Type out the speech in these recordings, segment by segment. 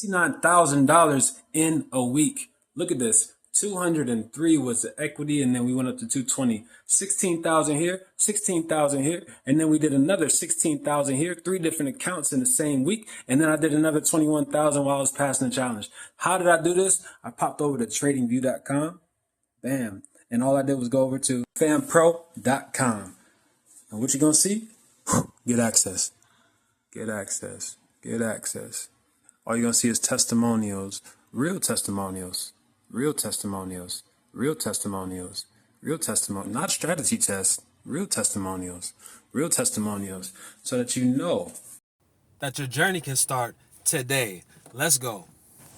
$69,000 in a week. Look at this. 203 was the equity, and then we went up to 220. 16,000 here, 16,000 here, and then we did another 16,000 here, 3 different accounts in the same week, and then I did another 21,000 while I was passing the challenge. How did I do this? I popped over to tradingview.com, bam, and all I did was go over to fanpro.com. And what you're gonna see? Get access, get access, get access. All you're gonna see is testimonials, real testimonials. Real testimonials, real testimonials, real testimonials, not strategy tests, real testimonials, so that you know that your journey can start today. Let's go.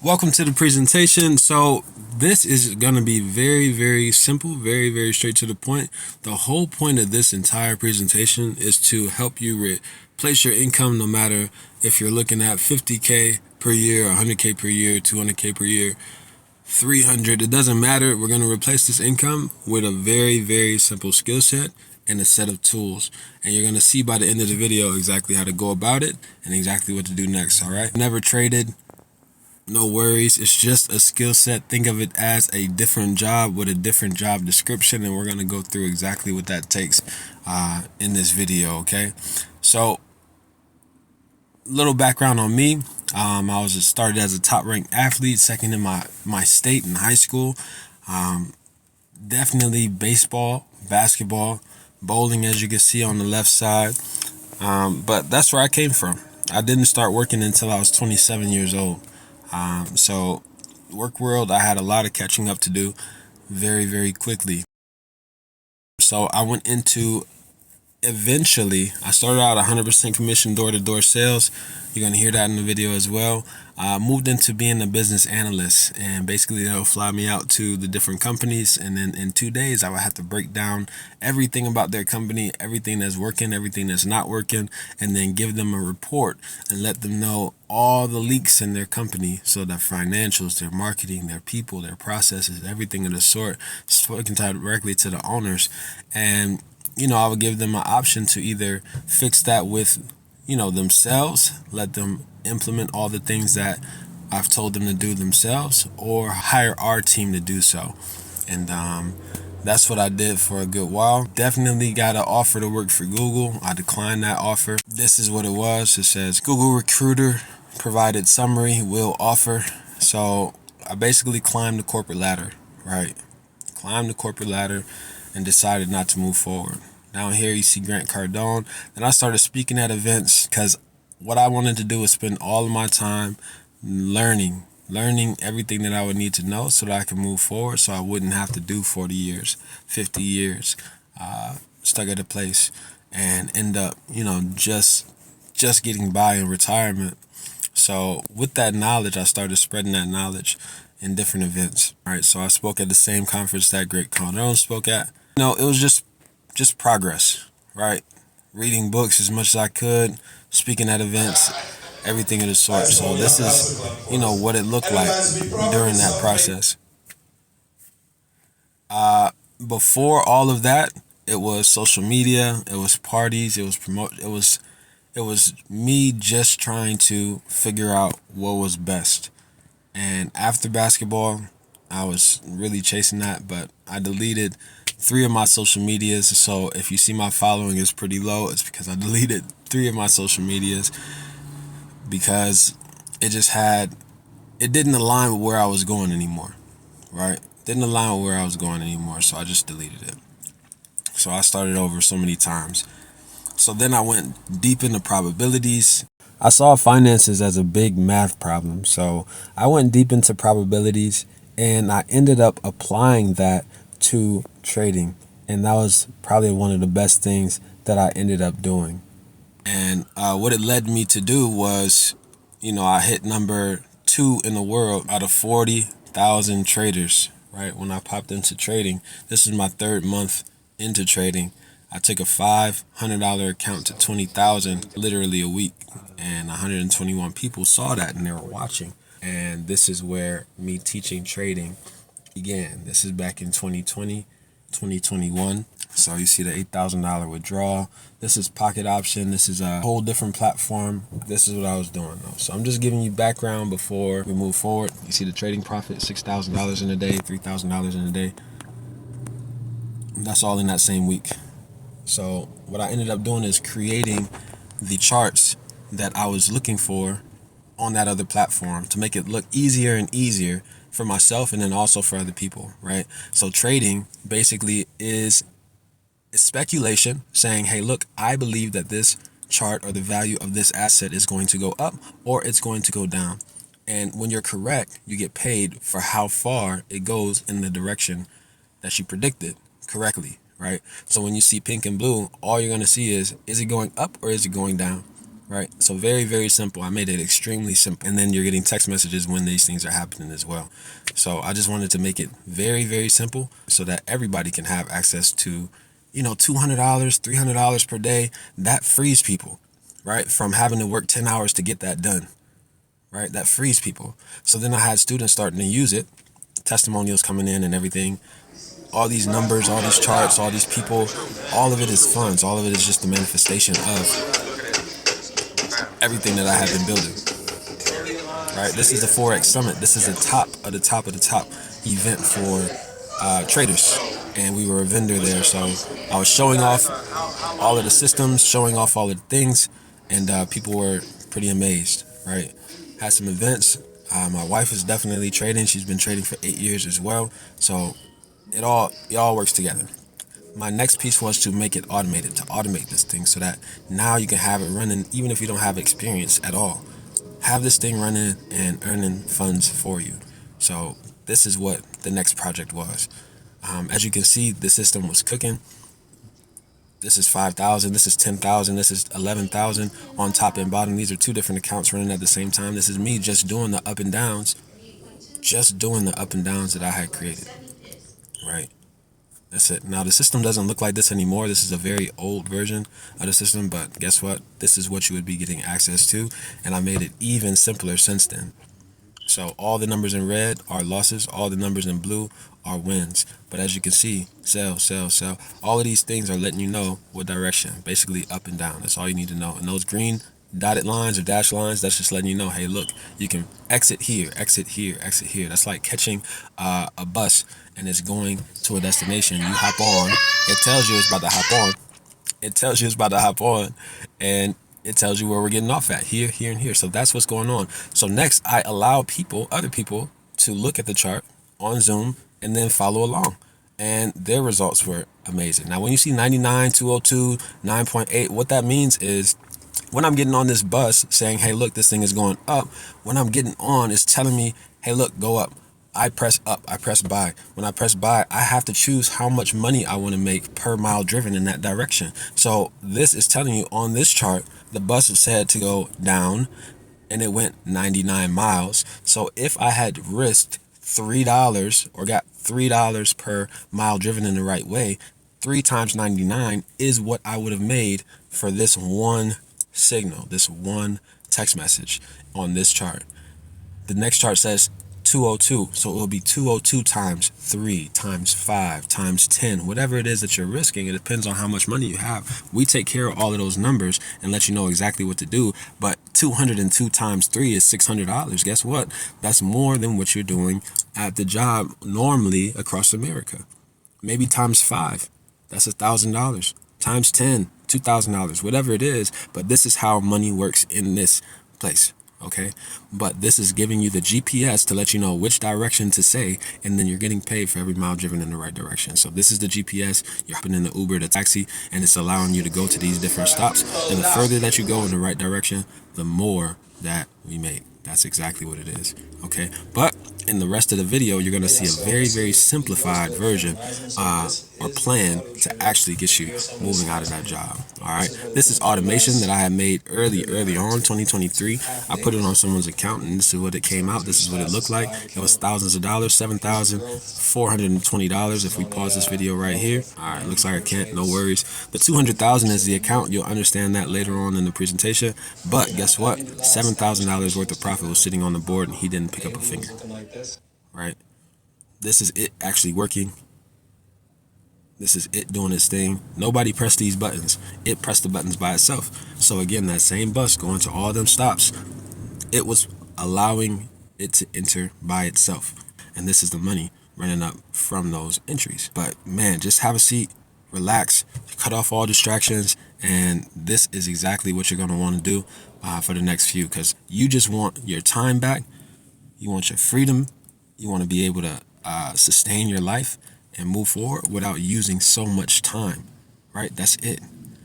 Welcome to the presentation. So this is going to be very, very simple, very, very straight to the point. The whole point of this entire presentation is to help you replace your income, no matter if you're looking at 50K per year, 100K per year, 200K per year, 300, it doesn't matter. We're going to replace this income with a very, very simple skill set and a set of tools. And you're going to see by the end of the video exactly how to go about it and exactly what to do next, all right? Never traded, no worries. It's just a skill set. Think of it as a different job with a different job description, and we're going to go through exactly what that takes in this video, okay? So, little background on me. I was started as a top-ranked athlete, second in my state in high school. Definitely baseball, basketball, bowling, as you can see on the left side. But that's where I came from. I didn't start working until I was 27 years old. So work world, I had a lot of catching up to do very, very quickly. So I went into eventually, I started out 100% commission door-to-door sales. You're going to hear that in the video as well. Moved into being a business analyst, and basically they'll fly me out to the different companies, and then in 2 days I would have to break down everything about their company, everything that's working, everything that's not working, and then give them a report and let them know all the leaks in their company, so their financials, their marketing, their people, their processes, everything of the sort, spoken directly to the owners. And I would give them an option to either fix that with, themselves, let them implement all the things that I've told them to do themselves, or hire our team to do so. And that's what I did for a good while. Definitely got an offer to work for Google. I declined that offer. This is what it was. It says, Google recruiter provided summary, will offer. So I basically climbed the corporate ladder, right? Climbed the corporate ladder and decided not to move forward. Down here you see Grant Cardone. Then I started speaking at events because what I wanted to do was spend all of my time learning everything that I would need to know so that I could move forward, so I wouldn't have to do 40 years, 50 years, stuck at a place and end up, just getting by in retirement. So with that knowledge, I started spreading that knowledge in different events. All right, so I spoke at the same conference that Grant Cardone spoke at. It was just progress, right? Reading books as much as I could, speaking at events, everything of the sort. So this is, what it looked like during that process. Before all of that, it was social media, it was parties, it was me just trying to figure out what was best. And after basketball, I was really chasing that, but I deleted 3 of my social medias. So if you see my following is pretty low, it's because I deleted 3 of my social medias because it didn't align with where I was going anymore, right? Didn't align with where I was going anymore, so I just deleted it. So I started over so many times. So then I went deep into probabilities. I saw finances as a big math problem, so I went deep into probabilities, and I ended up applying that to trading, and that was probably one of the best things that I ended up doing. And what it led me to do was, I hit number 2 in the world out of 40,000 traders, right? When I popped into trading, this is my 3rd month into trading. I took a $500 account to 20,000 literally a week, and 121 people saw that and they were watching. And this is where me teaching trading began. This is back in 2020, 2021. So you see the $8,000 withdrawal. This is pocket option. This is a whole different platform. This is what I was doing though. So I'm just giving you background before we move forward. You see the trading profit, $6,000 in a day, $3,000 in a day. That's all in that same week. So what I ended up doing is creating the charts that I was looking for on that other platform to make it look easier and easier for myself and then also for other people, right? So trading basically is speculation saying, hey, look, I believe that this chart or the value of this asset is going to go up or it's going to go down. And when you're correct, you get paid for how far it goes in the direction that you predicted correctly, right? So when you see pink and blue, all you're going to see is it going up or is it going down, right? So very, very simple. I made it extremely simple. And then you're getting text messages when these things are happening as well. So I just wanted to make it very, very simple so that everybody can have access to, $200, $300 per day. That frees people, right? From having to work 10 hours to get that done, right? That frees people. So then I had students starting to use it, testimonials coming in and everything. All these numbers, all these charts, all these people, all of it is funds. All of it is just the manifestation of everything that I have been building, right? This is the Forex Summit. This is the top of the top of the top event for traders. And we were a vendor there. So I was showing off all of the systems, showing off all of the things, and people were pretty amazed, right? Had some events. My wife is definitely trading. She's been trading for 8 years as well. So it all works together. My next piece was to make it automated, to automate this thing so that now you can have it running even if you don't have experience at all. Have this thing running and earning funds for you. So this is what the next project was. As you can see, the system was cooking. This is 5,000, this is 10,000, this is 11,000 on top and bottom. These are two different accounts running at the same time. This is me just doing the up and downs, that I had created, right? That's it. Now the system doesn't look like this anymore. This is a very old version of the system, but guess what? This is what you would be getting access to, and I made it even simpler since then. So all the numbers in red are losses, all the numbers in blue are wins. But as you can see, sell, sell, sell. All of these things are letting you know what direction, basically up and down. That's all you need to know. And those green dotted lines or dash lines, that's just letting you know, hey, look, you can exit here, exit here, exit here. That's like catching a bus and it's going to a destination. You hop on, it tells you it's about to hop on. And it tells you where we're getting off at, here, here, and here. So that's what's going on. So next, I allow other people to look at the chart on Zoom and then follow along. And their results were amazing. Now, when you see 99, 202, 9.8, what that means is when I'm getting on this bus saying, hey, look, this thing is going up, when I'm getting on, it's telling me, hey, look, go up. I press up, I press buy. When I press buy, I have to choose how much money I want to make per mile driven in that direction. So this is telling you on this chart, the bus said to go down and it went 99 miles. So if I had risked $3 or got $3 per mile driven in the right way, 3 times 99 is what I would have made for this one signal, this one text message on this chart. The next chart says 202, so it will be 202 times 3 times 5 times 10, whatever it is that you're risking. It depends on how much money you have. We take care of all of those numbers and let you know exactly what to do. But 202 times 3 is $600. Guess what? That's more than what you're doing at the job normally across America. Maybe times 5, that's $1,000. Times 10, $2,000, whatever it is. But this is how money works in this place. Okay, but this is giving you the GPS to let you know which direction to say, and then you're getting paid for every mile driven in the right direction. So this is the GPS. You're hopping in the Uber, the taxi, and it's allowing you to go to these different stops. And the further that you go in the right direction, the more that we make. That's exactly what it is. Okay, but in the rest of the video, you're going to see a very, very simplified version or plan to actually get you moving out of that job. All right, this is automation that I had made early on, 2023. I put it on someone's account, and this is what it came out. This is what it looked like. It was thousands of dollars, $7,420. If we pause this video right here, all right, looks like I can't. No worries. The 200,000 is the account. You'll understand that later on in the presentation. But guess what? $7,000 worth of profit was sitting on the board, and he didn't pick up a finger. Right? This is it actually working. This is it doing its thing. Nobody pressed these buttons. It pressed the buttons by itself. So again, that same bus going to all them stops, it was allowing it to enter by itself. And this is the money running up from those entries. But man, just have a seat, relax, cut off all distractions, and this is exactly what you're going to want to do for the next few, because you just want your time back. You want your freedom. You want to be able to sustain your life and move forward without using so much time, right? That's it.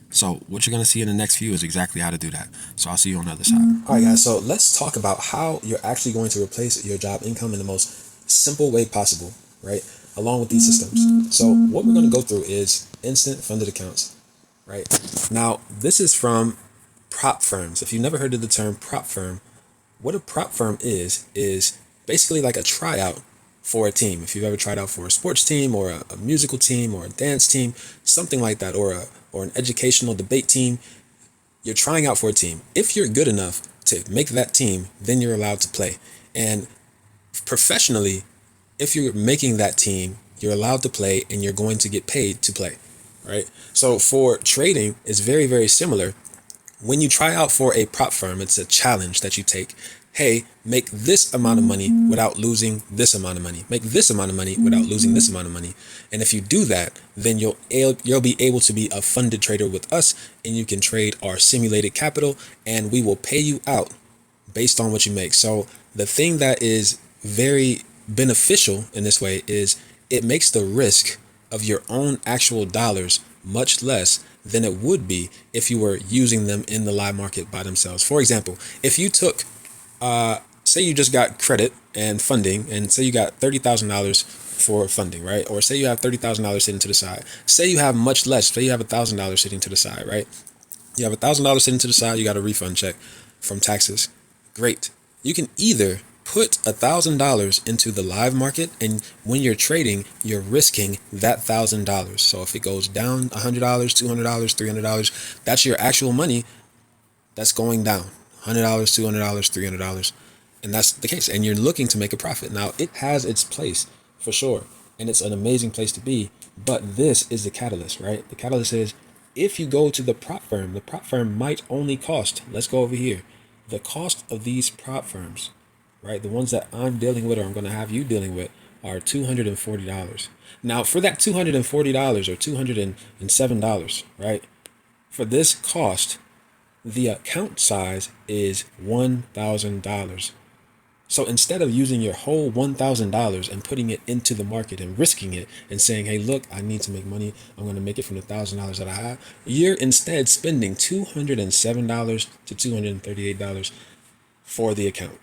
So what you're going to see in the next few is exactly how to do that. So I'll see you on the other side. All right, guys. So let's talk about how you're actually going to replace your job income in the most simple way possible, right? Along with these systems. So what we're going to go through is instant funded accounts, right? Now, this is from prop firms. If you've never heard of the term prop firm, what a prop firm is basically like a tryout for a team. If you've ever tried out for a sports team or a musical team or a dance team, something like that, or an educational debate team, you're trying out for a team. If you're good enough to make that team, then you're allowed to play. And professionally, if you're making that team, you're allowed to play and you're going to get paid to play, right? So for trading, it's very, very similar. When you try out for a prop firm, it's a challenge that you take. Hey, make this amount of money without losing this amount of money. Make this amount of money without losing this amount of money. And if you do that, then you'll be able to be a funded trader with us, and you can trade our simulated capital, and we will pay you out based on what you make. So the thing that is very beneficial in this way is it makes the risk of your own actual dollars much less than it would be if you were using them in the live market by themselves. For example, if you took say you just got credit and funding, and say you got $30,000 for funding, right? Or say you have $30,000 sitting to the side. Say you have much less. Say you have $1,000 sitting to the side, right? You have $1,000 sitting to the side. You got a refund check from taxes. Great. You can either put $1,000 into the live market, and when you're trading, you're risking that $1,000. So if it goes down $100, $200, $300, that's your actual money that's going down. $100, $200, $300, and that's the case. And you're looking to make a profit. Now, it has its place for sure, and it's an amazing place to be. But this is the catalyst, right? The catalyst is if you go to the prop firm might only cost. Let's go over here. The cost of these prop firms, right? The ones that I'm dealing with, or I'm going to have you dealing with, are $240. Now, for that $240 or $207, right? For this cost, the account size is $1,000. So instead of using your whole $1,000 and putting it into the market and risking it and saying, hey, look, I need to make money, I'm going to make it from the $1,000 that I have, you're instead spending $207 to $238 for the account,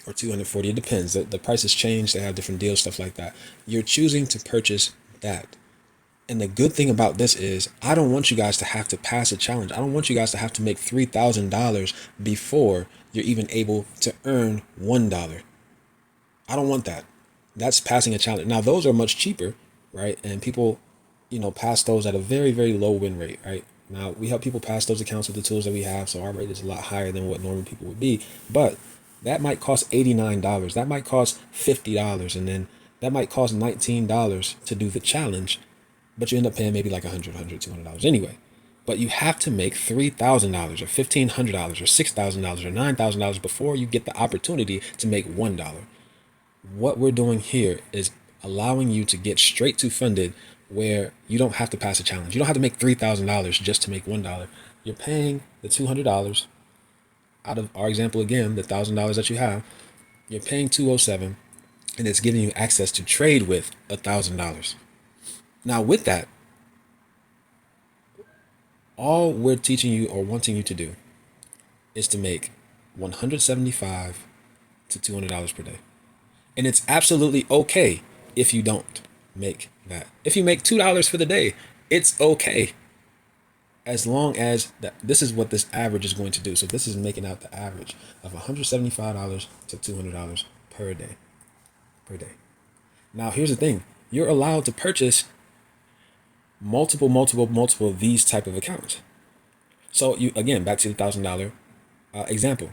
or $240. It depends. The prices change. They have different deals, stuff like that. You're choosing to purchase that. And the good thing about this is I don't want you guys to have to pass a challenge. I don't want you guys to have to make $3,000 before you're even able to earn $1. I don't want that. That's passing a challenge. Now, those are much cheaper, right? And people, pass those at a very, very low win rate, right? Now, we help people pass those accounts with the tools that we have, so our rate is a lot higher than what normal people would be. But that might cost $89. That might cost $50. And then that might cost $19 to do the challenge. But you end up paying maybe like $100, $200 anyway. But you have to make $3,000 or $1,500 or $6,000 or $9,000 before you get the opportunity to make $1. What we're doing here is allowing you to get straight to funded, where you don't have to pass a challenge. You don't have to make $3,000 just to make $1. You're paying the $200 out of our example again, the $1,000 that you have. You're paying $207, and it's giving you access to trade with $1,000. Now, with that, all we're teaching you or wanting you to do is to make $175 to $200 per day. And it's absolutely okay if you don't make that. If you make $2 for the day, it's okay. As long as this is what this average is going to do. So this is making out the average of $175 to $200 per day. Now, here's the thing. You're allowed to purchase multiple of these type of accounts. So you, again, back to the $1,000 example,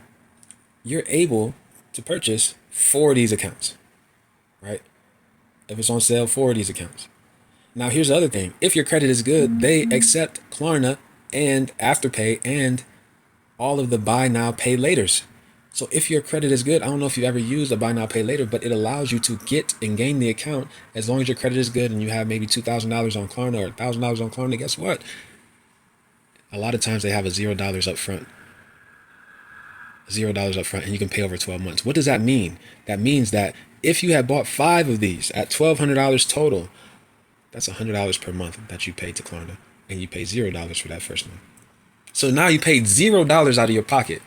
you're able to purchase 4 of these accounts, right? If it's on sale, 4 of these accounts. Now, here's the other thing. If your credit is good, they accept Klarna and Afterpay and all of the buy now, pay laters. So if your credit is good, I don't know if you've ever used a buy now, pay later, but it allows you to get and gain the account as long as your credit is good and you have maybe $2,000 on Klarna or $1,000 on Klarna. Guess what? A lot of times they have a $0 up front. $0 up front, and you can pay over 12 months. What does that mean? That means that if you had bought 5 of these at $1,200 total, that's $100 per month that you pay to Klarna, and you pay $0 for that first month. So now you paid $0 out of your pocket.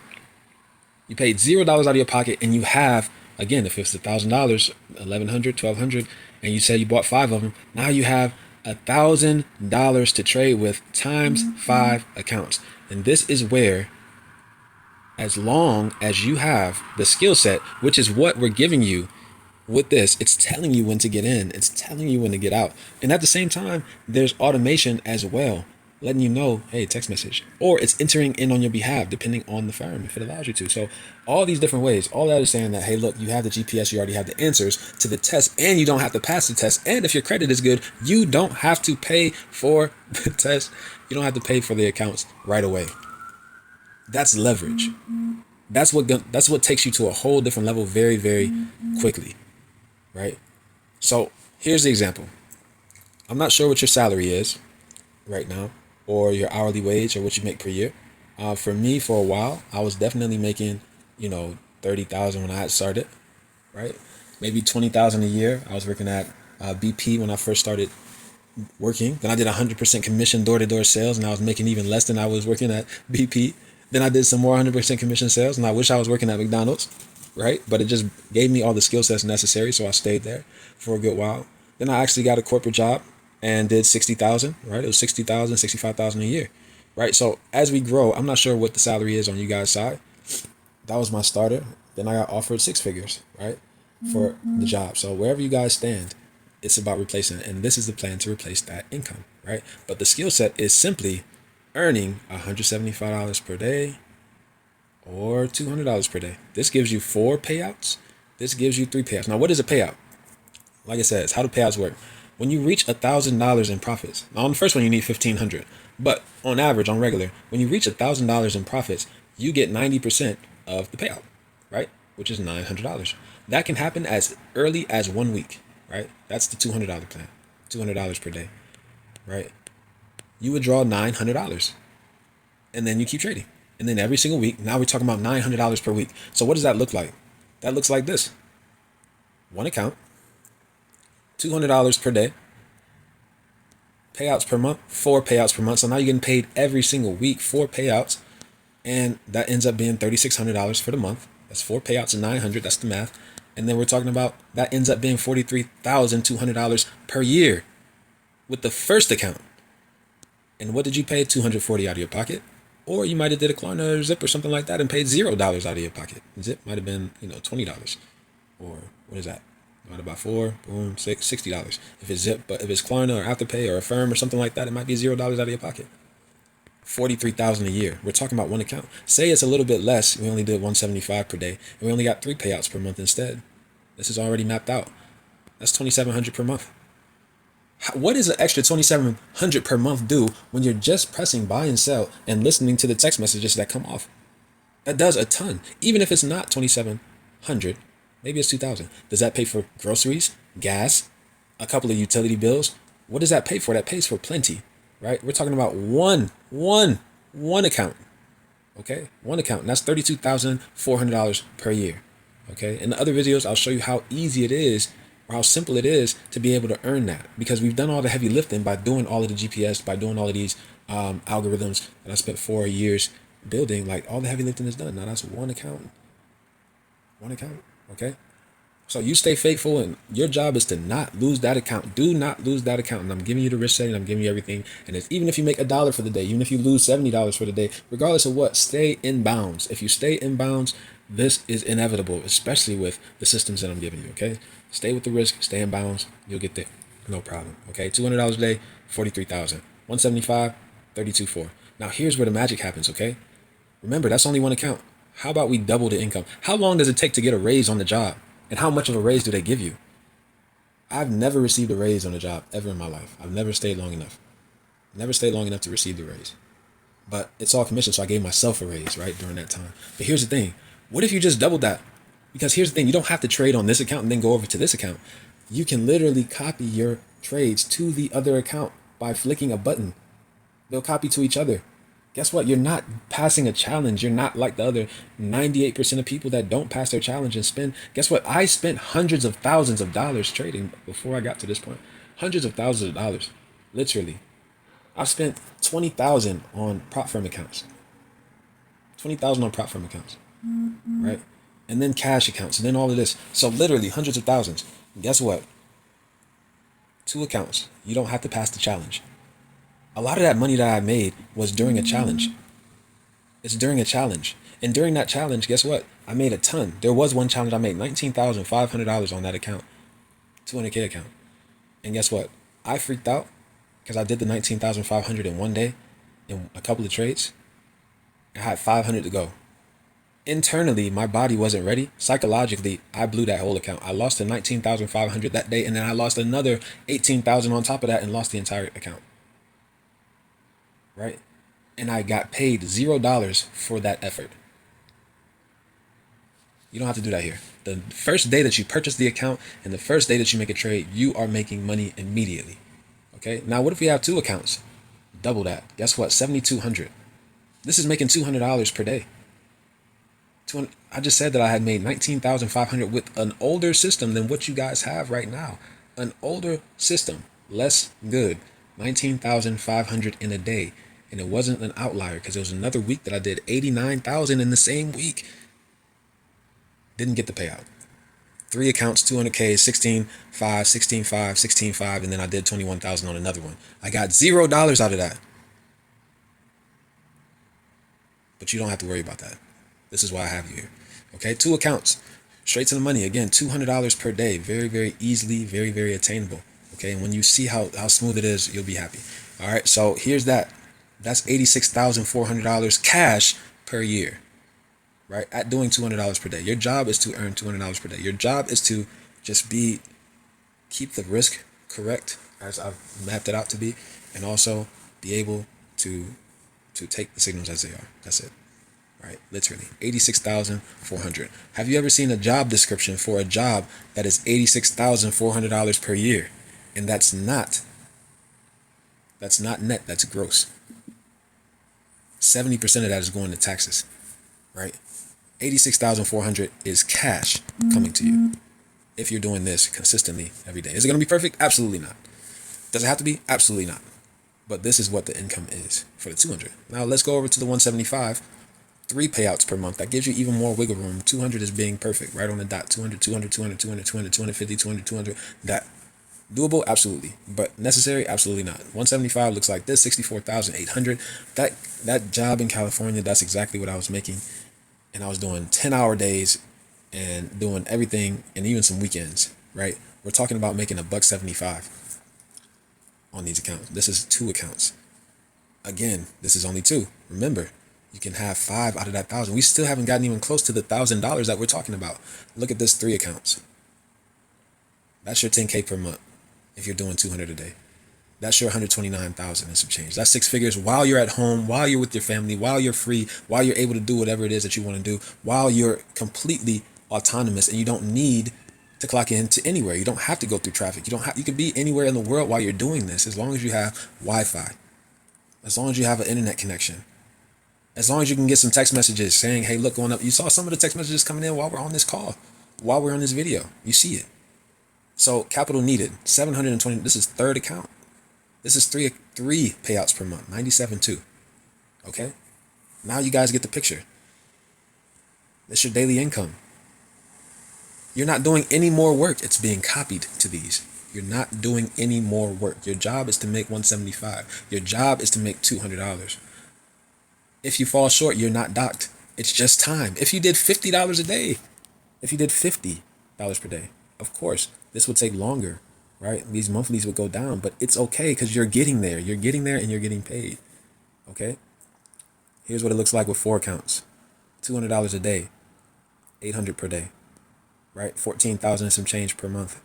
You paid $0 out of your pocket, and you have, again, if it's $1,000, $1,100, $1,200, and you said you bought 5 of them, now you have $1,000 to trade with times 5 accounts. And this is where, as long as you have the skill set, which is what we're giving you with this, it's telling you when to get in, it's telling you when to get out. And at the same time, there's automation as well, letting you know, hey, text message, or it's entering in on your behalf, depending on the firm, if it allows you to. So all these different ways, all that is saying that, hey, look, you have the GPS, you already have the answers to the test, and you don't have to pass the test. And if your credit is good, you don't have to pay for the test. You don't have to pay for the accounts right away. That's leverage. That's what takes you to a whole different level very, very quickly, right? So here's the example. I'm not sure what your salary is right now, or your hourly wage, or what you make per year. For me, for a while, I was definitely making, 30,000 when I had started, right? Maybe 20,000 a year. I was working at BP when I first started working. Then I did 100% commission door-to-door sales, and I was making even less than I was working at BP. Then I did some more 100% commission sales, and I wish I was working at McDonald's, right? But it just gave me all the skill sets necessary, so I stayed there for a good while. Then I actually got a corporate job and did 60,000, right? It was 60,000, 65,000 a year, right? So as we grow, I'm not sure what the salary is on you guys' side. That was my starter. Then I got offered 6 figures, right, for the job. So wherever you guys stand, it's about replacing it. And this is the plan to replace that income, right? But the skill set is simply earning $175 per day or $200 per day. This gives you 4 payouts. This gives you 3 payouts. Now, what is a payout? Like I said, it's how do payouts work? When you reach $1,000 in profits, now on the first one you need 1,500, but on average, on regular, when you reach $1,000 in profits, you get 90% of the payout, right? Which is $900. That can happen as early as 1 week, right? That's the $200 plan, $200 per day, right? You withdraw $900 and then you keep trading. And then every single week, now we're talking about $900 per week. So what does that look like? That looks like this. One account, $200 per day, payouts per month, 4 payouts per month. So now you're getting paid every single week, 4 payouts. And that ends up being $3,600 for the month. That's 4 payouts and $900. That's the math. And then we're talking about that ends up being $43,200 per year with the first account. And what did you pay? $240 out of your pocket. Or you might have did a Klarna or Zip or something like that and paid $0 out of your pocket. Zip might have been, $20. Or what is that? Divided by 4, boom, $60. If it's Zip, but if it's Klarna or Afterpay or Affirm or something like that, it might be $0 out of your pocket. $43,000 a year. We're talking about one account. Say it's a little bit less. We only did 175 per day, and we only got 3 payouts per month instead. This is already mapped out. That's $2,700 per month. What does an extra $2,700 per month do when you're just pressing buy and sell and listening to the text messages that come off? That does a ton. Even if it's not $2,700, maybe it's $2,000. Does that pay for groceries, gas, a couple of utility bills? What does that pay for? That pays for plenty, right? We're talking about one account. Okay, one account, and that's $32,400 per year. Okay, in the other videos, I'll show you how easy it is, or how simple it is to be able to earn that, because we've done all the heavy lifting by doing all of the GPS, by doing all of these algorithms that I spent 4 years building. Like, all the heavy lifting is done. Now that's one account. Okay. So you stay faithful, and your job is to not lose that account. Do not lose that account. And I'm giving you the risk setting. I'm giving you everything. And it's, even if you make $1 for the day, even if you lose $70 for the day, regardless of what, stay in bounds. If you stay in bounds, this is inevitable, especially with the systems that I'm giving you. Okay, stay with the risk, stay in bounds. You'll get there, no problem. Okay, $200 a day, 43,000. 175, 32,400. Now here's where the magic happens. Okay, remember that's only one account. How about we double the income? How long does it take to get a raise on the job? And how much of a raise do they give you? I've never received a raise on a job ever in my life. I've never stayed long enough. Never stayed long enough to receive the raise. But it's all commission, so I gave myself a raise, right, during that time. But here's the thing. What if you just doubled that? Because here's the thing. You don't have to trade on this account and then go over to this account. You can literally copy your trades to the other account by flicking a button. They'll copy to each other. Guess what? You're not passing a challenge. You're not like the other 98% of people that don't pass their challenge and spend. Guess what? I spent hundreds of thousands of dollars trading before I got to this point. Hundreds of thousands of dollars. Literally. I've spent 20,000 on prop firm accounts. 20,000 on prop firm accounts. Right? And then cash accounts and then all of this. So literally hundreds of thousands. And guess what? 2 accounts. You don't have to pass the challenge. A lot of that money that I made was during a challenge. It's during a challenge. And during that challenge, guess what? I made a ton. There was one challenge I made $19,500 on that account, 200K account. And guess what? I freaked out because I did the 19,500 in one day in a couple of trades. I had 500 to go. Internally, my body wasn't ready. Psychologically, I blew that whole account. I lost the 19,500 that day, and then I lost another 18,000 on top of that and lost the entire account. Right? And I got paid $0 for that effort. You don't have to do that here. The first day that you purchase the account and the first day that you make a trade, you are making money immediately. Okay? Now, what if we have 2 accounts? Double that. Guess what? 7,200. This is making $200 per day. I just said that I had made 19,500 with an older system than what you guys have right now. An older system, less good. 19,500 in a day. And it wasn't an outlier because there was another week that I did 89,000 in the same week. Didn't get the payout. 3 accounts, 200K, 16.5, 16.5, 16.5, and then I did 21,000 on another one. I got $0 out of that. But you don't have to worry about that. This is why I have you here. Okay, 2 accounts, straight to the money. Again, $200 per day. Very, very easily, very, very attainable. Okay, and when you see how smooth it is, you'll be happy. All right, so here's that. That's $86,400 cash per year, right? At doing $200 per day. Your job is to earn $200 per day. Your job is to just keep the risk correct as I've mapped it out to be, and also be able to take the signals as they are. That's it. Right? Literally. 86,400. Have you ever seen a job description for a job that is $86,400 per year? And that's not net, that's gross. 70% of that is going to taxes, right? 86,400 is cash coming to you if you're doing this consistently every day. Is it going to be perfect? Absolutely not. Does it have to be? Absolutely not. But this is what the income is for the 200. Now let's go over to the 175. 3 payouts per month. That gives you even more wiggle room. 200 is being perfect, right on the dot. 200, 200, 200, 200, 200, 250, 200, 200. That doable? Absolutely. But necessary? Absolutely not. 175 looks like this, 64,800. That job in California, that's exactly what I was making. And I was doing 10-hour days and doing everything and even some weekends, right? We're talking about making $175 on these accounts. This is 2 accounts. Again, this is only 2. Remember, you can have 5 out of that 1,000. We still haven't gotten even close to the $1,000 that we're talking about. Look at this 3 accounts. That's your 10K per month if you're doing 200 a day. That's your 129,000 and some change. That's 6 figures while you're at home, while you're with your family, while you're free, while you're able to do whatever it is that you want to do, while you're completely autonomous and you don't need to clock into anywhere. You don't have to go through traffic. You can be anywhere in the world while you're doing this, as long as you have Wi-Fi, as long as you have an internet connection, as long as you can get some text messages saying, hey, look, going up. You saw some of the text messages coming in while we're on this call, while we're on this video. You see it. So capital needed, 720. This is 3rd account. This is three payouts per month, 97.2. Okay? Now you guys get the picture. That's your daily income. You're not doing any more work. It's being copied to these. You're not doing any more work. Your job is to make 175. Your job is to make $200. If you fall short, you're not docked. It's just time. If you did $50 a day, if you did $50 per day, of course, this would take longer, right? These monthlies would go down, but it's okay because you're getting there. You're getting there and you're getting paid. Okay? Here's what it looks like with 4 accounts. $200 a day, $800 per day, right? 14,000 and some change per month.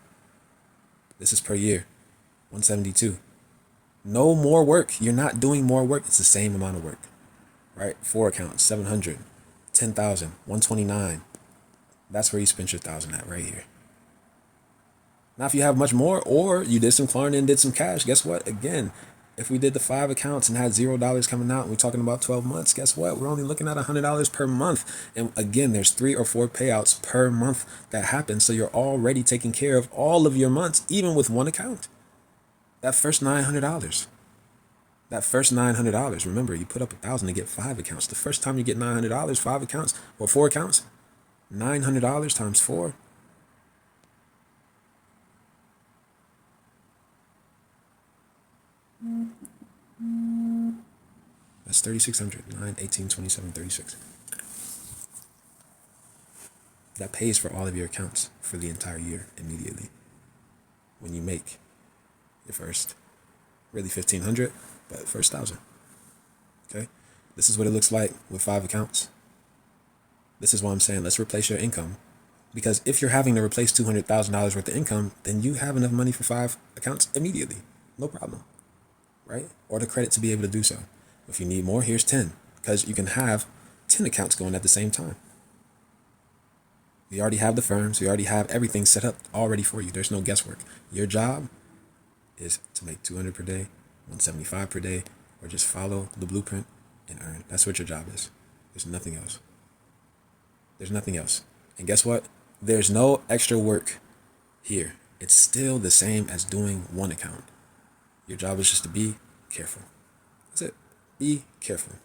This is per year, 172. No more work. You're not doing more work. It's the same amount of work, right? 4 accounts, 700, 10,000, 129. That's where you spent your 1,000 at right here. Now, if you have much more, or you did some Klarna and did some cash, guess what? Again, if we did the 5 accounts and had $0 coming out, and we're talking about 12 months, guess what? We're only looking at $100 per month. And again, there's 3 or 4 payouts per month that happen. So you're already taking care of all of your months, even with one account. That first $900. That first $900. Remember, you put up 1,000 to get 5 accounts. The first time you get $900, 5 accounts, or 4 accounts, $900 times 4. That's 3,600. 9, 18, 27, 36. That pays for all of your accounts for the entire year immediately. When you make your first, really 1,500, but first 1,000. Okay? This is what it looks like with 5 accounts. This is why I'm saying let's replace your income. Because if you're having to replace $200,000 worth of income, then you have enough money for 5 accounts immediately. No problem. Right? Or the credit to be able to do so. If you need more, here's 10. Because you can have 10 accounts going at the same time. You already have the firms. You already have everything set up already for you. There's no guesswork. Your job is to make 200 per day, 175 per day, or just follow the blueprint and earn. That's what your job is. There's nothing else. There's nothing else. And guess what? There's no extra work here. It's still the same as doing one account. Your job is just to be careful. That's it. Be careful.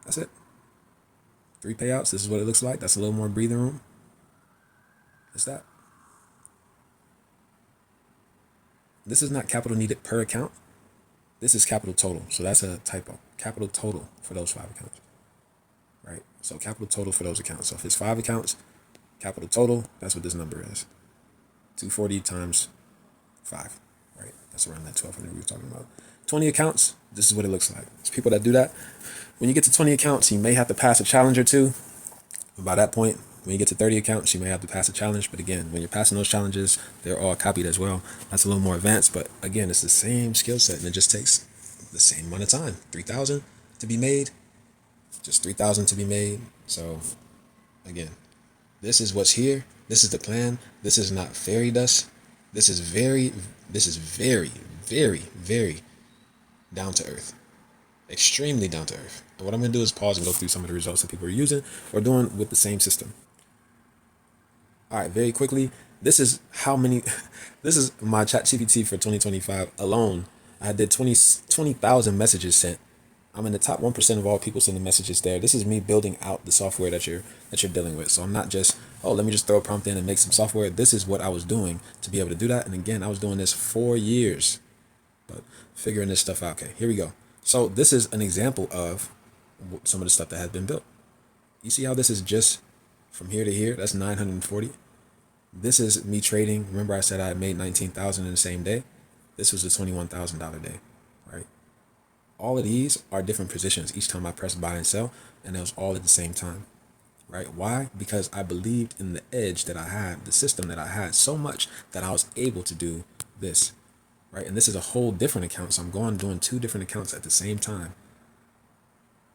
That's it. 3 payouts. This is what it looks like. That's a little more breathing room. It's that. This is not capital needed per account. This is capital total. So that's a typo. Capital total for those 5 accounts. Right? So capital total for those accounts. So if it's 5 accounts, capital total, that's what this number is. 240 times 5. Right? That's around that 1,200 we were talking about. 20 accounts, this is what it looks like. There's people that do that. When you get to 20 accounts, you may have to pass a challenge or two. By that point, when you get to 30 accounts, you may have to pass a challenge. But again, when you're passing those challenges, they're all copied as well. That's a little more advanced. But again, it's the same skill set, and it just takes the same amount of time. 3,000 to be made. Just 3,000 to be made. So again, this is what's here. This is the plan. This is not fairy dust. This is very, very down to earth. Extremely down to earth. And what I'm going to do is pause and go through some of the results that people are using or doing with the same system. All right, very quickly. This is how many, this is my ChatGPT for 2025 alone. I did 20,000 messages sent. I'm in the top 1% of all people sending messages there. This is me building out the software that you're dealing with. So I'm not just, oh, let me just throw a prompt in and make some software. This is what I was doing to be able to do that. And again, I was doing this 4 years, but figuring this stuff out. Okay, here we go. So this is an example of some of the stuff that has been built. You see how this is just from here to here? That's 940. This is me trading. Remember I said I made 19,000 in the same day? This was a $21,000 day, right? All of these are different positions each time I press buy and sell, and it was all at the same time, right? Why? Because I believed in the edge that I had, the system that I had so much that I was able to do this, right? And this is a whole different account, so I'm going doing 2 different accounts at the same time.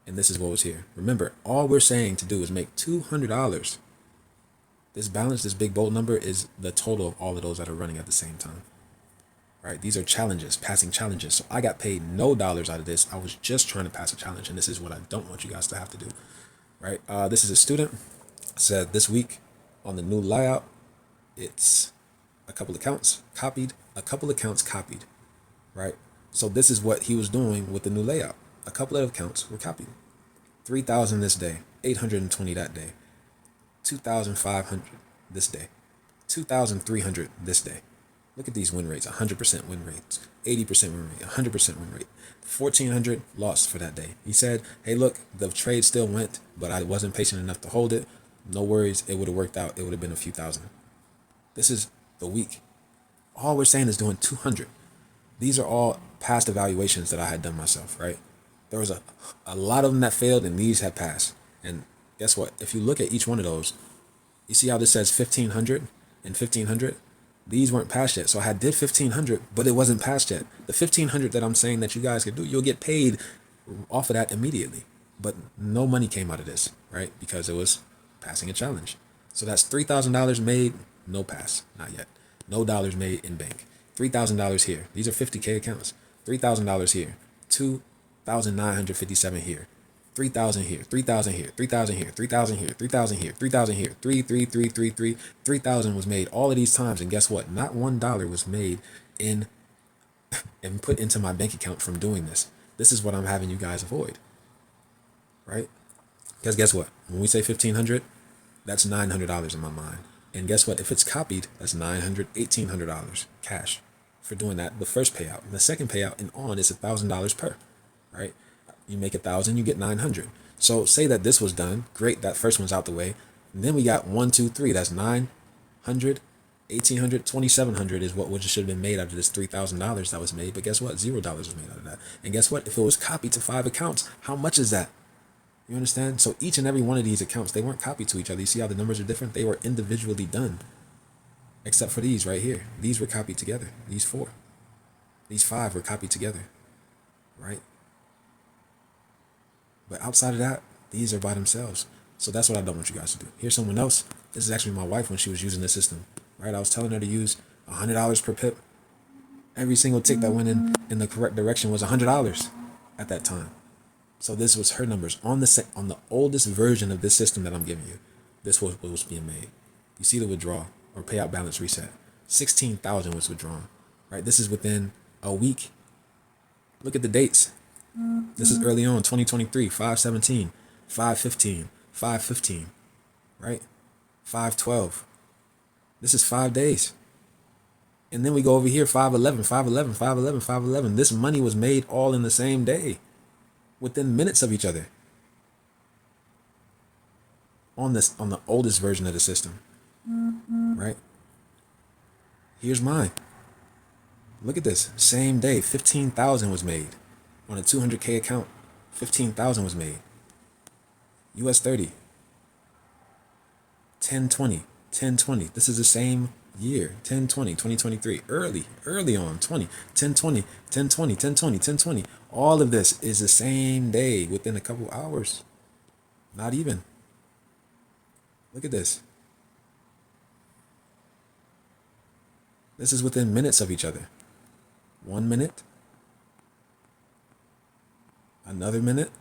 And this is what was here. Remember, all we're saying to do is make $200. This balance, this big bold number is the total of all of those that are running at the same time. Right? These are challenges, passing challenges. So I got paid no dollars out of this. I was just trying to pass a challenge, and this is what I don't want you guys to have to do. Right? This is a student said this week on the new layout, it's a couple accounts copied, a couple accounts copied. Right? So this is what he was doing with the new layout. A couple of accounts were copied. 3,000 this day, 820 that day, 2,500 this day, 2,300 this day. Look at these win rates, 100% win rates, 80% win rate, 100% win rate, 1,400 lost for that day. He said, hey, look, the trade still went, but I wasn't patient enough to hold it. No worries, it would have worked out. It would have been a few thousand. This is the week. All we're saying is doing 200. These are all past evaluations that I had done myself, right? There was a lot of them that failed, and these have passed. And guess what? If you look at each one of those, you see how this says 1,500? and 1500, these weren't passed yet. So I had did 1500, but it wasn't passed yet. The 1500 that I'm saying that you guys could do, you'll get paid off of that immediately. But no money came out of this, right? Because it was passing a challenge. So that's $3,000 made, no pass, not yet. No dollars made in bank. $3,000 here. These are 50K accounts. $3,000 here. 2,957 here. 3,000 here, 3,000 here, 3,000 here, 3,000 here, 3,000 here, 3,000 here, 3,000 was made all of these times, and guess what? Not $1 was made in and put into my bank account from doing this. This is what I'm having you guys avoid, right? Because guess what? When we say 1,500, that's $900 in my mind. And guess what? If it's copied, that's $1,800 cash for doing that. The first payout, and the second payout, and on is $1,000 per, right? You make 1,000, you get 900. So say that this was done, great. That first one's out the way. And then we got 1, 2, 3. That's 900, 1,800, 2,700 is what should have been made out of this $3,000 that was made. But guess what? $0 was made out of that. And guess what? If it was copied to 5 accounts, how much is that? You understand? So each and every one of these accounts, they weren't copied to each other. You see how the numbers are different? They were individually done. Except for these right here. These were copied together. These 4. These 5 were copied together. Right? But outside of that, these are by themselves. So that's what I don't want you guys to do. Here's someone else. This is actually my wife when she was using the system. Right? I was telling her to use $100 per pip. Every single tick that went in the correct direction was $100 at that time. So this was her numbers on the oldest version of this system that I'm giving you. This was what was being made. You see the withdrawal or payout balance reset. 16,000 was withdrawn. Right? This is within a week. Look at the dates. This is early on, 2023, 5/17, 5/15, 5/15, right? 5/12. This is 5 days. And then we go over here, 5/11, 5/11, 5/11, 5/11. This money was made all in the same day, within minutes of each other. On the oldest version of the system, right? Here's mine. Look at this, same day, 15,000 was made. On a 200K account, 15,000 was made. US 30. 1020. 1020. This is the same year. 1020, 2023. Early on. 20. 1020. 1020. 1020. 1020. All of this is the same day within a couple hours. Not even. Look at this. This is within minutes of each other. 1 minute. Another minute,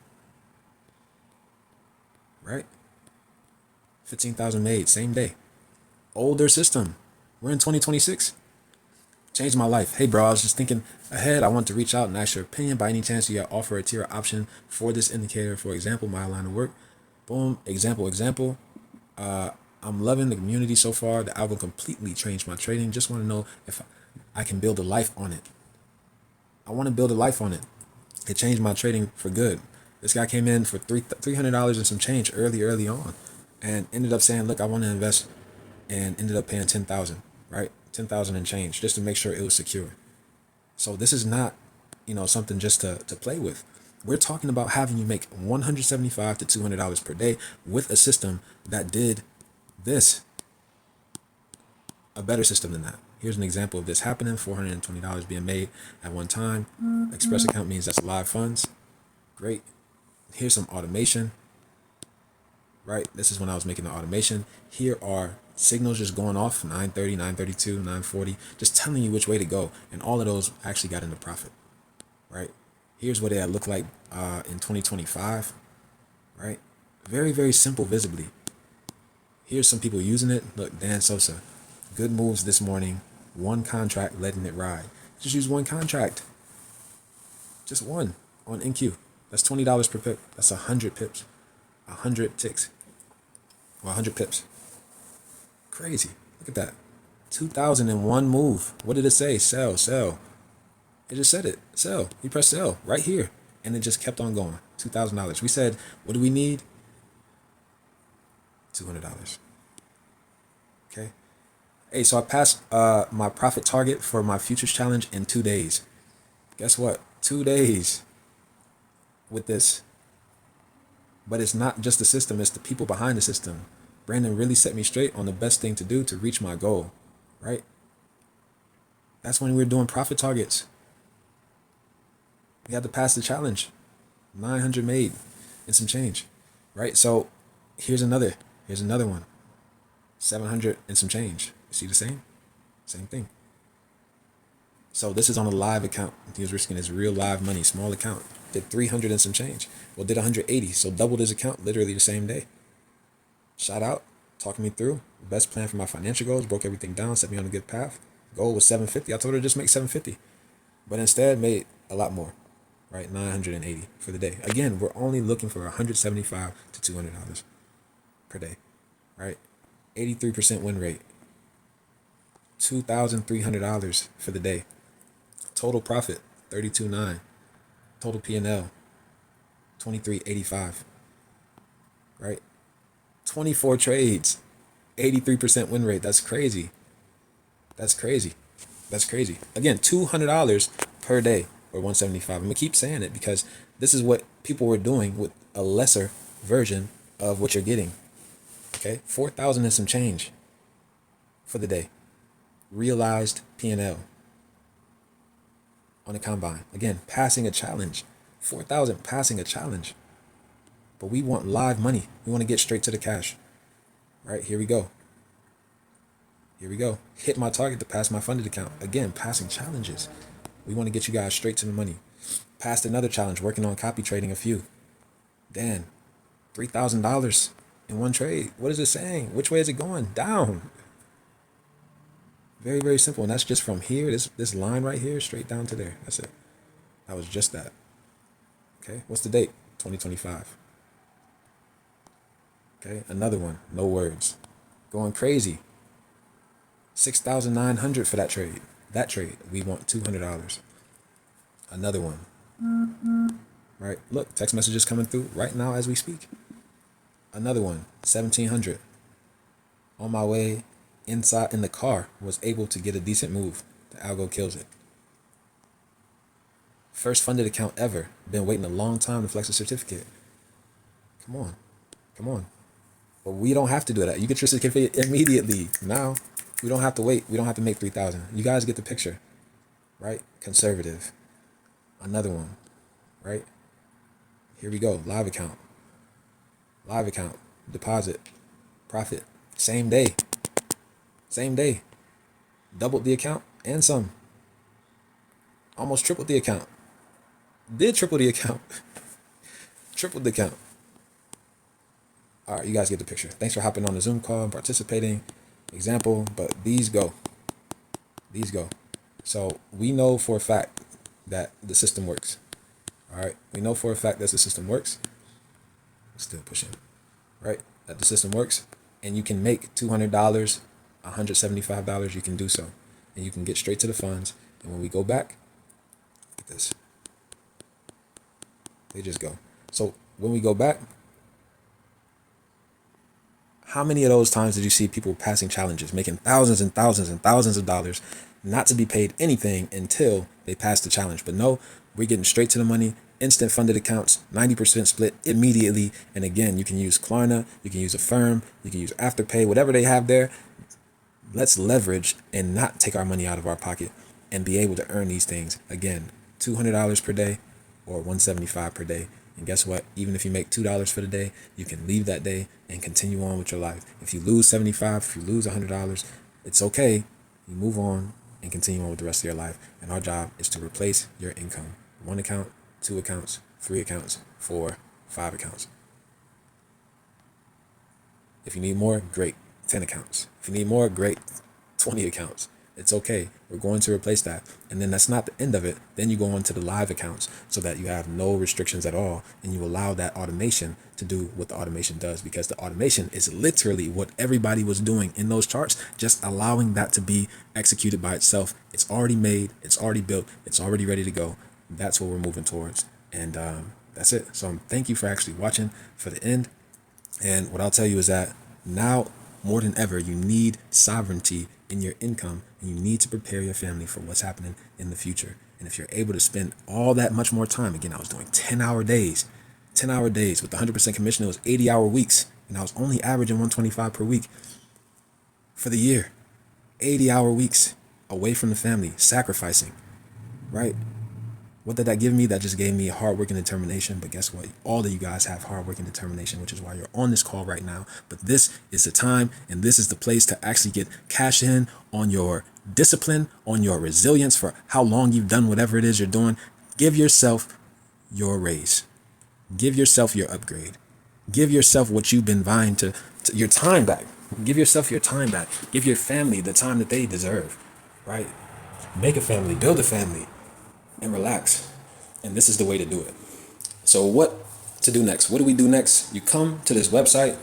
right? 15,000 made, same day. Older system. We're in 2026. Changed my life. Hey, bro, I was just thinking ahead. I want to reach out and ask your opinion. By any chance, you got offer a tier option for this indicator? For example, my line of work. Boom. Example. I'm loving the community so far. The album completely changed my trading. Just want to know if I can build a life on it. I want to build a life on it. It changed my trading for good. This guy came in for $300 and some change early on, and ended up saying, "Look, I want to invest," and ended up paying 10,000, right? 10,000 and change just to make sure it was secure. So this is not, something just to play with. We're talking about having you make $175 to $200 per day with a system that did this. A better system than that. Here's an example of this happening. $420 being made at one time. Express account means that's live funds. Great. Here's some automation. Right? This is when I was making the automation. Here are signals just going off, 930, 932, 940, just telling you which way to go. And all of those actually got into profit. Right? Here's what it had looked like in 2025. Right? Very, very simple visibly. Here's some people using it. Look, Dan Sosa. Good moves this morning. One contract, letting it ride. Just use one contract. Just one on NQ. That's $20 per pip. That's 100 pips. 100 ticks. Well, 100 pips. Crazy. Look at that. 2001 move. What did it say? Sell, sell. It just said it. Sell. You press sell right here. And it just kept on going. $2,000. We said, what do we need? $200. Okay. Hey, so I passed my profit target for my futures challenge in 2 days. Guess what? 2 days with this. But it's not just the system, it's the people behind the system. Brandon really set me straight on the best thing to do to reach my goal, right? That's when we were doing profit targets. We had to pass the challenge. 900 made and some change, right? So here's another one. 700 and some change. You see the same thing. So this is on a live account. He was risking his real live money, small account. Did 300 and some change. Well, did 180, so doubled his account literally the same day. Shout out, talking me through the best plan for my financial goals, broke everything down, set me on a good path. Goal was 750. I told her just make 750, but instead made a lot more, right? 980 for the day. Again, we're only looking for $175 to $200 per day, right? 83% win rate, $2,300 for the day. Total profit, 32.9. Total P&L, 23.85. Right? 24 trades, 83% win rate. That's crazy. That's crazy. Again, $200 per day or 175. I'm gonna keep saying it because this is what people were doing with a lesser version of what you're getting. Okay, 4,000 and some change for the day. Realized P&L on a combine. Again, passing a challenge. 4,000 passing a challenge. But we want live money. We want to get straight to the cash. Right, here we go. Hit my target to pass my funded account. Again, passing challenges. We want to get you guys straight to the money. Passed another challenge, working on copy trading a few. Dan, $3,000 in one trade. What is it saying? Which way is it going? Down. Very, very simple. And that's just from here, this line right here, straight down to there. That's it. That was just that. Okay, what's the date? 2025. Okay, another one, no words. Going crazy. 6,900 for that trade. We want $200. Another one. Right, look, text messages coming through right now as we speak. Another one, 1,700. On my way inside in the car, was able to get a decent move. The algo kills it. First funded account ever. Been waiting a long time to flex a certificate. Come on. But we don't have to do that. You get your certificate immediately. Now, we don't have to wait. We don't have to make 3,000. You guys get the picture, right? Conservative. Another one, right? Here we go. Live account. Deposit. Profit. Same day. Doubled the account and some. Almost tripled the account. Did triple the account. Tripled the account. All right, you guys get the picture. Thanks for hopping on the Zoom call and participating. Example, but these go. So we know for a fact that the system works. All right, we know for a fact that the system works. Still pushing, right? That the system works, and you can make $200, $175. You can do so, and you can get straight to the funds. And when we go back, look at this. They just go. So when we go back, how many of those times did you see people passing challenges, making thousands and thousands and thousands of dollars, not to be paid anything until they pass the challenge? But no, we're getting straight to the money, instant funded accounts, 90% split immediately. And again, you can use Klarna, you can use Affirm, you can use Afterpay, whatever they have there. Let's leverage and not take our money out of our pocket and be able to earn these things. Again, $200 per day or $175 per day. And guess what? Even if you make $2 for the day, you can leave that day and continue on with your life. If you lose $75, if you lose $100, it's okay. You move on and continue on with the rest of your life. And our job is to replace your income. 1 account, 2 accounts, 3 accounts, 4, 5 accounts. If you need more, great, 10 accounts. If you need more, great, 20 accounts. It's okay. We're going to replace that. And then that's not the end of it. Then you go on to the live accounts so that you have no restrictions at all. And you allow that automation to do what the automation does, because the automation is literally what everybody was doing in those charts, just allowing that to be executed by itself. It's already made. It's already built. It's already ready to go. That's what we're moving towards. And that's it. So thank you for actually watching for the end. And what I'll tell you is that now more than ever, you need sovereignty in your income, and you need to prepare your family for what's happening in the future. And if you're able to spend all that much more time, again, I was doing 10-hour days, 10-hour days with 100% commission. It was 80-hour weeks, and I was only averaging 125 per week for the year. 80-hour weeks away from the family, sacrificing, right? What did that give me? That just gave me hard work and determination. But guess what? All of you guys have hard work and determination, which is why you're on this call right now. But this is the time and this is the place to actually get cash in on your discipline, on your resilience for how long you've done whatever it is you're doing. Give yourself your raise. Give yourself your upgrade. Give yourself what you've been vying to your time back. Give yourself your time back. Give your family the time that they deserve, right? Make a family, build a family, and relax. And this is the way to do it. So what to do next? What do we do next? You come to this website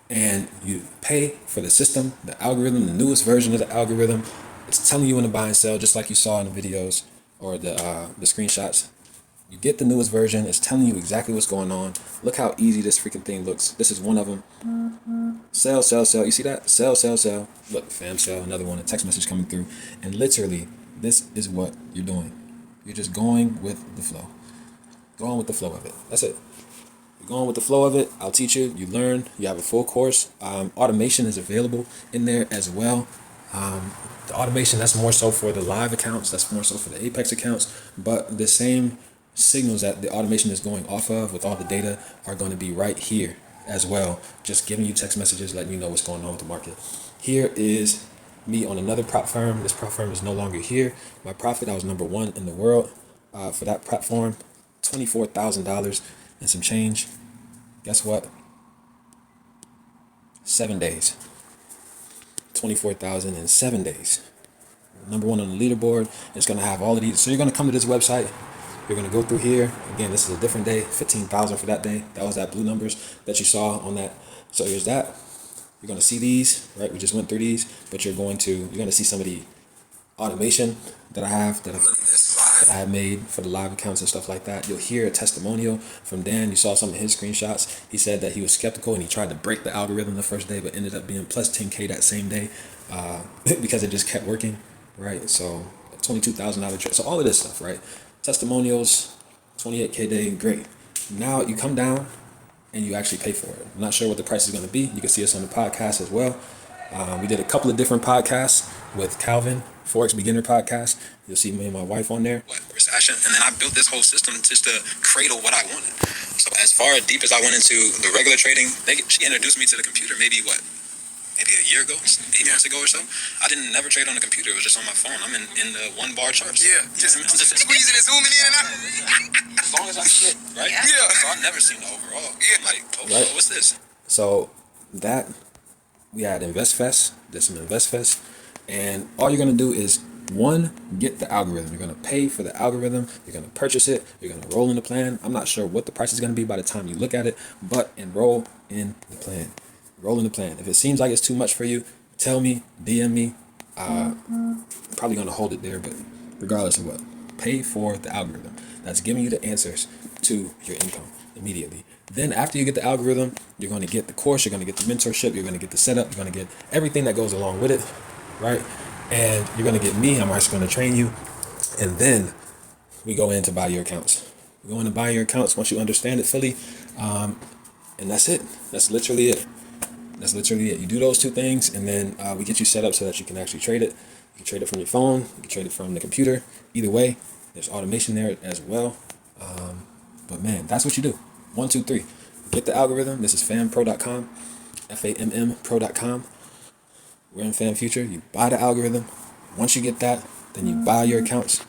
and you pay for the system, the algorithm, the newest version of the algorithm. It's telling you when to buy and sell, just like you saw in the videos or the screenshots. You get the newest version. It's telling you exactly what's going on. Look how easy this freaking thing looks. This is one of them. Sell, sell, sell. You see that? Sell, sell, sell. Look, fam, sell. Another one. A text message coming through. And literally, this is what you're doing. You're just going with the flow. Going with the flow of it. That's it. You're going with the flow of it. I'll teach you. You learn. You have a full course. Automation is available in there as well. The automation, that's more so for the live accounts. That's more so for the Apex accounts. But the same signals that the automation is going off of with all the data are going to be right here as well. Just giving you text messages, letting you know what's going on with the market. Here is me on another prop firm. This prop firm is no longer here. My profit, I was number one in the world for that platform, $24,000 and some change. Guess what? 7 days. 24,000 in 7 days. Number one on the leaderboard. It's going to have all of these. So you're going to come to this website. You're going to go through here. Again, this is a different day. 15,000 for that day. That was that blue numbers that you saw on that. So here's that. You're going to see these, right? We just went through these, but you're going to see some of the automation that I have that I have made for the live accounts and stuff like that. You'll hear a testimonial from Dan. You saw some of his screenshots. He said that he was skeptical and he tried to break the algorithm the first day, but ended up being plus 10K that same day because it just kept working, right? So $22,000 trade. So all of this stuff, right? Testimonials, 28K day, great. Now you come down and you actually pay for it. I'm not sure what the price is going to be. You can see us on the podcast as well. We did a couple of different podcasts with Calvin, Forex Beginner Podcast. You'll see me and my wife on there. Recession, and then I built this whole system just to cradle what I wanted. So as far deep as I went into the regular trading, she introduced me to the computer maybe a year ago, 8 months ago or so. I didn't never trade on the computer. It was just on my phone. I'm in the 1-bar charts. Yeah, just squeezing and zooming in and out. As long as I can get, right? Yeah. So I've never seen the overall. Yeah. Like, right? What's this? So that, we had InvestFest, did some InvestFest, and all you're going to do is, one, get the algorithm. You're going to pay for the algorithm. You're going to purchase it. You're going to roll in the plan. I'm not sure what the price is going to be by the time you look at it, but enroll in the plan. Roll in the plan. If it seems like it's too much for you, tell me, DM me. Probably going to hold it there, but regardless of what, pay for the algorithm. That's giving you the answers to your income immediately. Then after you get the algorithm, you're going to get the course, you're going to get the mentorship, you're going to get the setup, you're going to get everything that goes along with it, right? And you're going to get me. I'm actually going to train you. And then we go in to buy your accounts. We go in to buy your accounts once you understand it fully. And that's it. That's literally it. That's literally it. You do those two things, and then we get you set up so that you can actually trade it. You can trade it from your phone. You can trade it from the computer. Either way, there's automation there as well. But man, that's what you do. 1, 2, 3. Get the algorithm. This is fampro.com, FAMMpro.com. We're in Fam Future. You buy the algorithm. Once you get that, then you buy your accounts.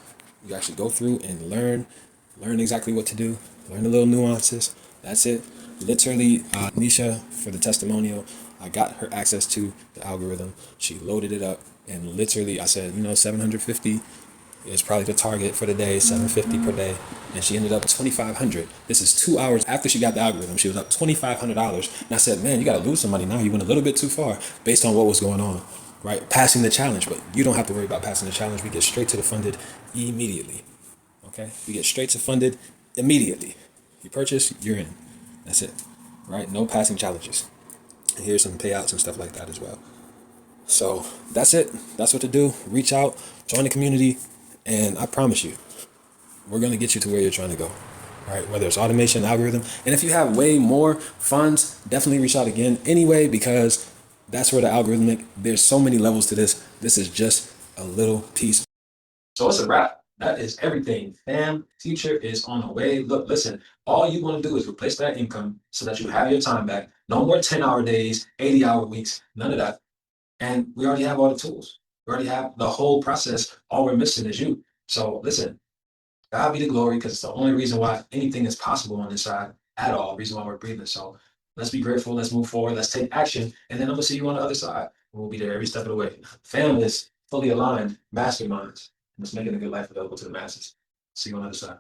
You actually go through and learn exactly what to do. Learn the little nuances. That's it. Literally, Nisha, for the testimonial, I got her access to the algorithm. She loaded it up, and literally I said, 750 is probably the target for the day, 750 per day, and she ended up $2,500. This is 2 hours after she got the algorithm. She was up $2,500, and I said, man, you got to lose some money now. You went a little bit too far based on what was going on, right? Passing the challenge, but you don't have to worry about passing the challenge. We get straight to the funded immediately, okay? We get straight to funded immediately. You purchase, you're in. That's it, right? No passing challenges. And here's some payouts and stuff like that as well. So that's it. That's what to do. Reach out, join the community, and I promise you, we're going to get you to where you're trying to go. right? Whether it's automation, algorithm. And if you have way more funds, definitely reach out again anyway, because that's where the algorithmic, there's so many levels to this. This is just a little piece. So it's a wrap. That is everything. Fam, future is on the way. Look, listen, all you want to do is replace that income so that you have your time back. No more 10-hour days, 80-hour weeks, none of that. And we already have all the tools. We already have the whole process. All we're missing is you. So listen, God be the glory, because it's the only reason why anything is possible on this side at all, reason why we're breathing. So let's be grateful. Let's move forward. Let's take action. And then I'm going to see you on the other side. We'll be there every step of the way. Families, fully aligned, masterminds. Let's making a good life available to the masses. See you on the other side.